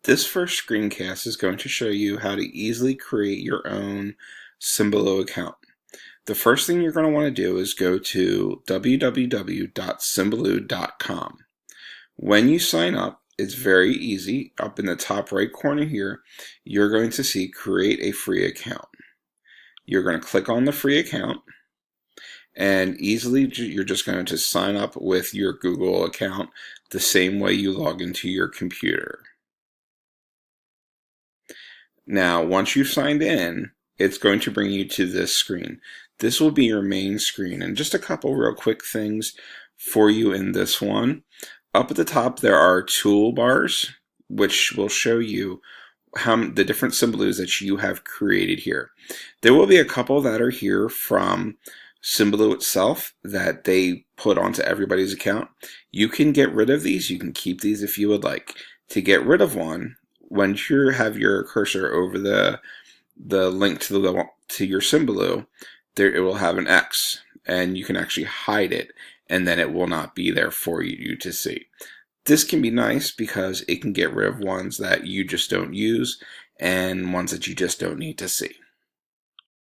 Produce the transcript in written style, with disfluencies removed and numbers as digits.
This first screencast is going to show you how to easily create your own Symbaloo account. The first thing you're going to want to do is go to www.symbaloo.com. When you sign up, it's very easy. Up in the top right corner here, you're going to see create a free account. You're going to click on the free account, and easily you're just going to sign up with your Google account the same way you log into your computer. Now, once you've signed in, it's going to bring you to this screen. This will be your main screen, and just a couple real quick things for you in this one. Up at the top, there are toolbars, which will show you the different Symbaloos that you have created here. There will be a couple that are here from Symbaloo itself that they put onto everybody's account. You can get rid of these. You can keep these if you would like. To get rid of one, once you have your cursor over the link to your Symbaloo, it will have an X, and you can actually hide it, and then it will not be there for you to see. This can be nice because it can get rid of ones that you just don't use and ones that you just don't need to see.